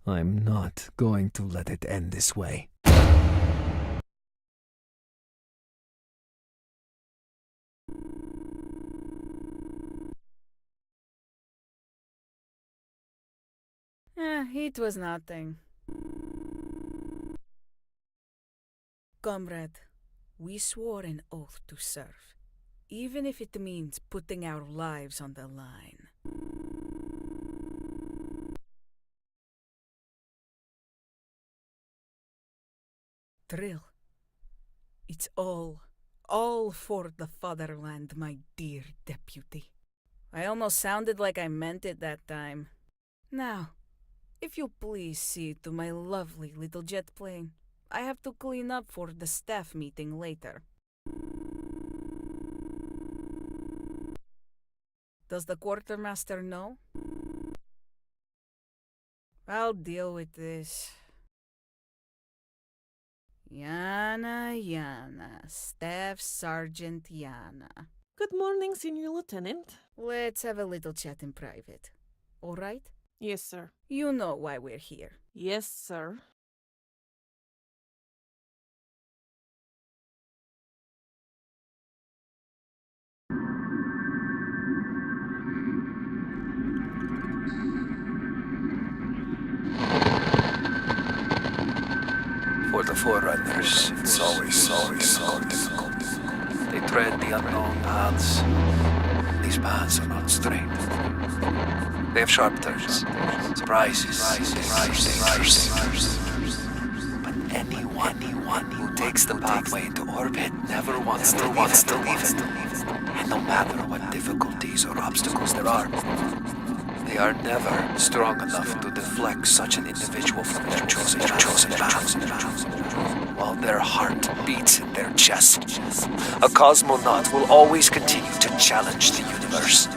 I'm not going to let it end this way. It was nothing. Comrade, we swore an oath to serve, even if it means putting our lives on the line. Thrill. It's all for the fatherland, my dear deputy. I almost sounded like I meant it that time. Now, if you please see to my lovely little jet plane, I have to clean up for the staff meeting later. Does the quartermaster know? I'll deal with this. Yana, Staff Sergeant Yana. Good morning, Senior Lieutenant. Let's have a little chat in private. All right? Yes, sir. You know why we're here. Yes, sir. For the Forerunners, it's always difficult. They tread the unknown paths. These paths are not straight. They have sharp turns, surprises, dangers. But anyone who takes the pathway into orbit never wants to leave it. And no matter what difficulties or obstacles there are, they are never strong enough to deflect such an individual from their chosen path. While their heart beats in their chest, a cosmonaut will always continue to challenge the universe.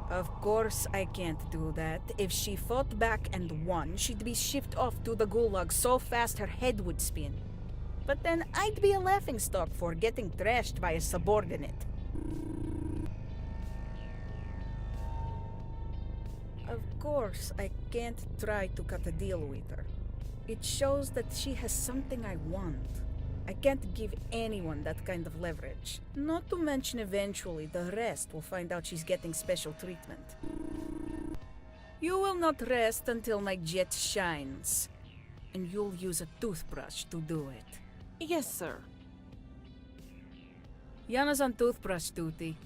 Of course I can't do that. If she fought back and won, she'd be shipped off to the gulag so fast her head would spin. But then I'd be a laughingstock for getting thrashed by a subordinate. Of course, I can't try to cut a deal with her. It shows that she has something I want. I can't give anyone that kind of leverage. Not to mention eventually the rest will find out she's getting special treatment. You will not rest until my jet shines. And you'll use a toothbrush to do it. Yes, sir. Yana's on toothbrush duty.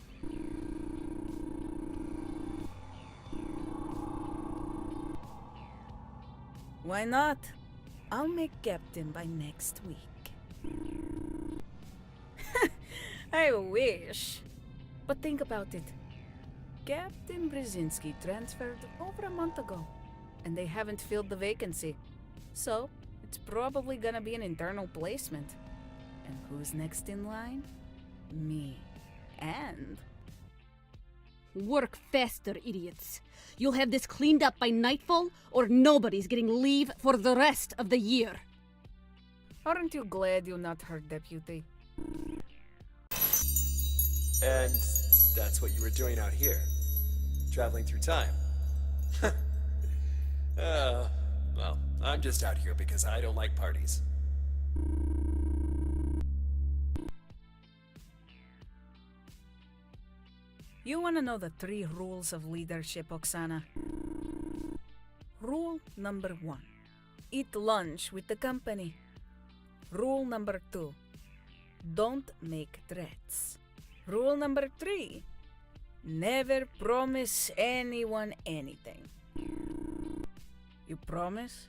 Why not? I'll make captain by next week. I wish. But think about it. Captain Brzezinski transferred over a month ago, and they haven't filled the vacancy. So, it's probably gonna be an internal placement. And who's next in line? Me. And... Work faster, idiots. You'll have this cleaned up by nightfall, or nobody's getting leave for the rest of the year. Aren't you glad you're not her deputy? And that's what you were doing out here? Traveling through time? Well, I'm just out here because I don't like parties. You want to know the 3 rules of leadership, Oksana? Rule number 1. Eat lunch with the company. Rule number 2. Don't make threats. Rule number 3. Never promise anyone anything. You promise?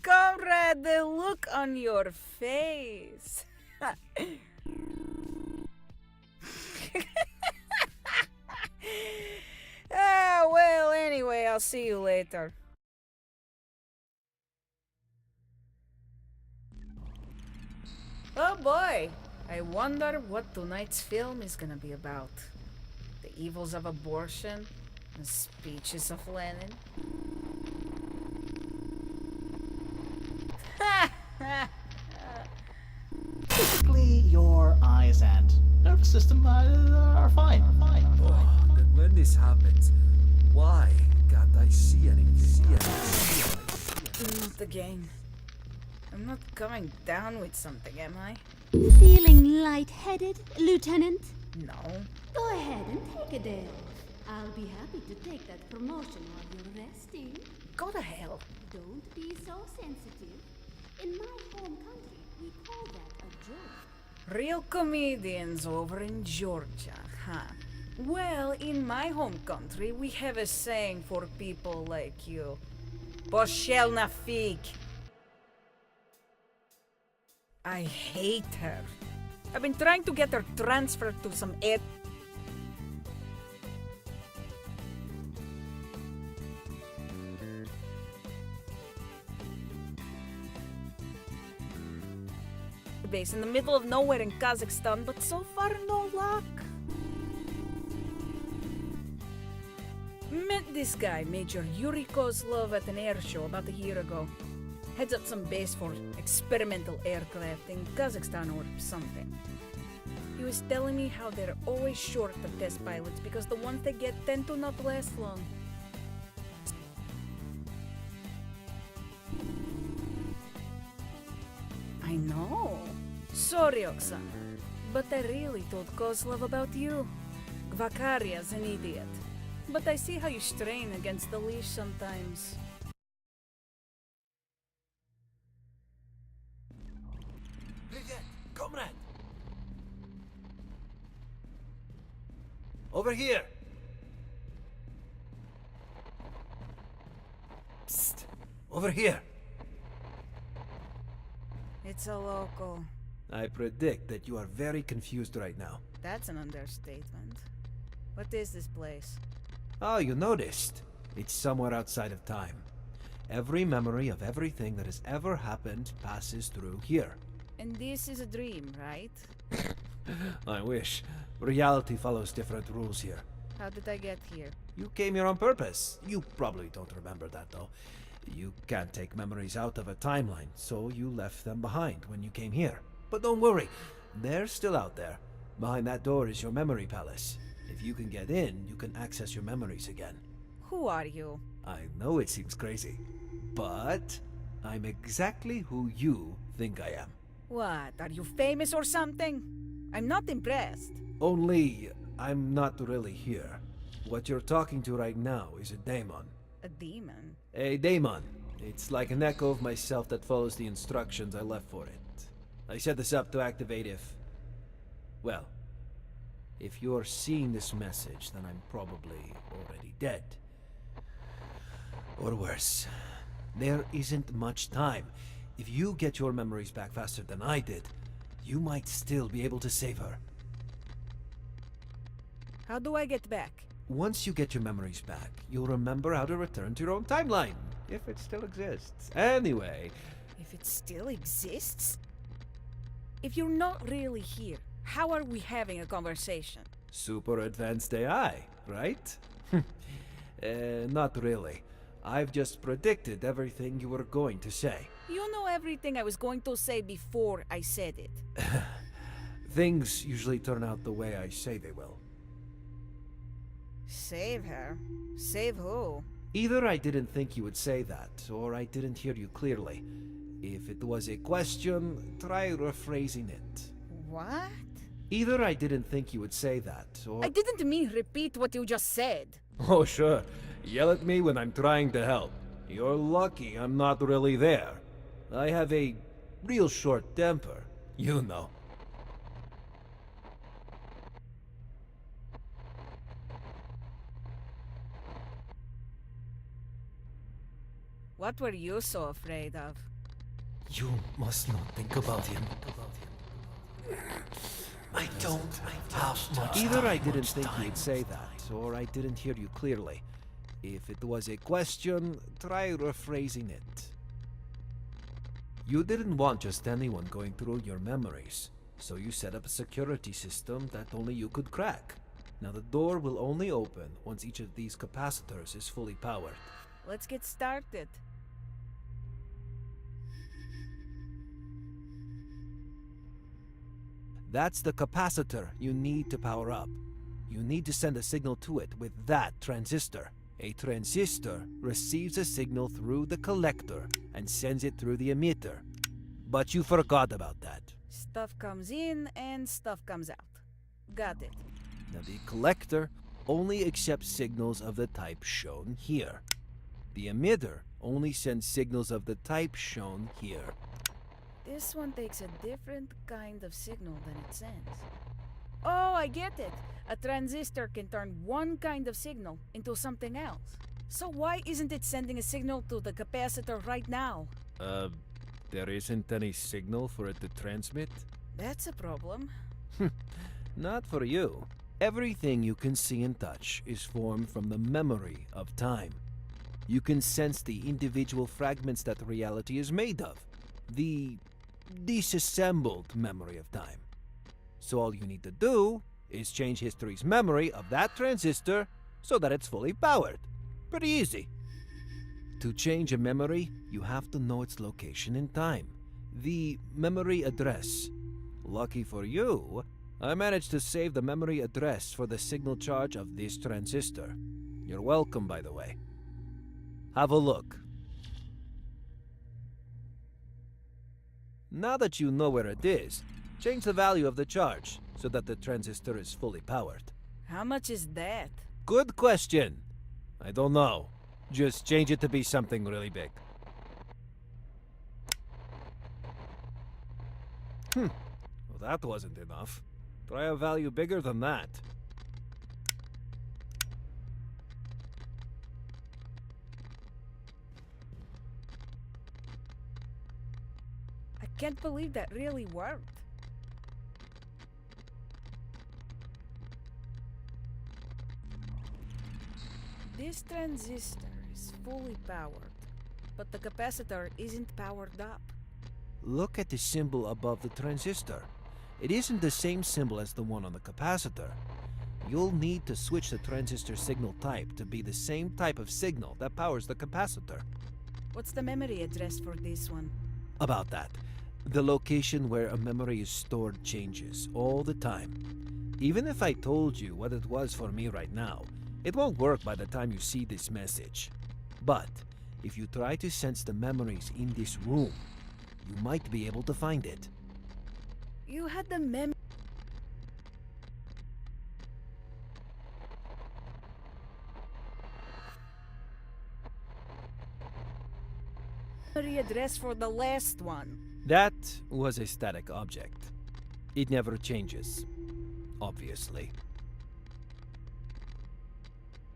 Comrade, the look on your face. Well, anyway, I'll see you later. Oh boy, I wonder what tonight's film is gonna be about. The evils of abortion, the speeches of Lenin. system are fine. Oh, then when this happens, why can't I see anything? Not again. I'm not coming down with something, am I? Feeling lightheaded, Lieutenant? No. Go ahead and take a day. I'll be happy to take that promotion while you're resting. Go to hell. Don't be so sensitive. In my home country, we call that a joke. Real comedians over in Georgia, huh? Well, in my home country, we have a saying for people like you. Poshelna fig. I hate her. I've been trying to get her transferred to some air base in the middle of nowhere in Kazakhstan, but so far no luck. Met this guy, Major Yuri Kozlov, at an air show about a year ago. Heads up some base for experimental aircraft in Kazakhstan or something. He was telling me how they're always short of test pilots because the ones they get tend to not last long. I know. Sorry, Oksana. But I really told Kozlov about you. Gvakarya's an idiot. But I see how you strain against the leash sometimes. Bridget, comrade! Over here! Psst! Over here! It's a local. I predict that you are very confused right now. That's an understatement. What is this place? Oh, you noticed. It's somewhere outside of time. Every memory of everything that has ever happened passes through here. And this is a dream, right? I wish. Reality follows different rules here. How did I get here? You came here on purpose. You probably don't remember that, though. You can't take memories out of a timeline, so you left them behind when you came here. But don't worry, they're still out there. Behind that door is your memory palace. If you can get in, you can access your memories again. Who are you? I know it seems crazy, but I'm exactly who you think I am. What? Are you famous or something? I'm not impressed. Only, I'm not really here. What you're talking to right now is a daemon. A demon? A daemon. It's like an echo of myself that follows the instructions I left for it. I set this up to activate if... well, if you're seeing this message, then I'm probably already dead. Or worse. There isn't much time. If you get your memories back faster than I did, you might still be able to save her. How do I get back? Once you get your memories back, you'll remember how to return to your own timeline, if it still exists. Anyway... If it still exists? If you're not really here, how are we having a conversation? super advanced AI, right? Not really. I've just predicted everything you were going to say. You know everything I was going to say before I said it. Things usually turn out the way I say they will. Save her? Save who? Either I didn't think you would say that, or I didn't hear you clearly. If it was a question, try rephrasing it. What? Either I didn't think you would say that, or... I didn't mean repeat what you just said. Oh, sure. Yell at me when I'm trying to help. You're lucky I'm not really there. I have a real short temper, you know. What were you so afraid of? You must not think about him. I don't have much Either I didn't think you'd say that, or I didn't hear you clearly. If it was a question, try rephrasing it. You didn't want just anyone going through your memories, so you set up a security system that only you could crack. Now the door will only open once each of these capacitors is fully powered. Let's get started. That's the capacitor you need to power up. You need to send a signal to it with that transistor. A transistor receives a signal through the collector and sends it through the emitter. But you forgot about that. Stuff comes in and stuff comes out. Got it. Now, the collector only accepts signals of the type shown here. The emitter only sends signals of the type shown here. This one takes a different kind of signal than it sends. Oh, I get it. A transistor can turn one kind of signal into something else. So why isn't it sending a signal to the capacitor right now? There isn't any signal for it to transmit? That's a problem. Not for you. Everything you can see and touch is formed from the memory of time. You can sense the individual fragments that reality is made of. The disassembled memory of time. So all you need to do is change history's memory of that transistor so that it's fully powered. Pretty easy. To change a memory, you have to know its location in time. The memory address. Lucky for you, I managed to save the memory address for the signal charge of this transistor. You're welcome, by the way. Have a look. Now that you know where it is, change the value of the charge so that the transistor is fully powered. How much is that? Good question. I don't know. Just change it to be something really big. Well, that wasn't enough. Try a value bigger than that. I can't believe that really worked. This transistor is fully powered, but the capacitor isn't powered up. Look at the symbol above the transistor. It isn't the same symbol as the one on the capacitor. You'll need to switch the transistor signal type to be the same type of signal that powers the capacitor. What's the memory address for this one? About that, the location where a memory is stored changes all the time. Even if I told you what it was for me right now, it won't work by the time you see this message. But if you try to sense the memories in this room, you might be able to find it. You had the memory address for the last one. That was a static object. It never changes, obviously.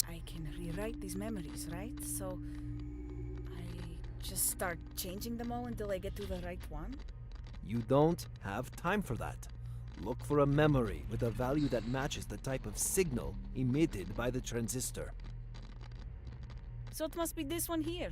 I can rewrite these memories, right? So I just start changing them all until I get to the right one? You don't have time for that. Look for a memory with a value that matches the type of signal emitted by the transistor. So it must be this one here.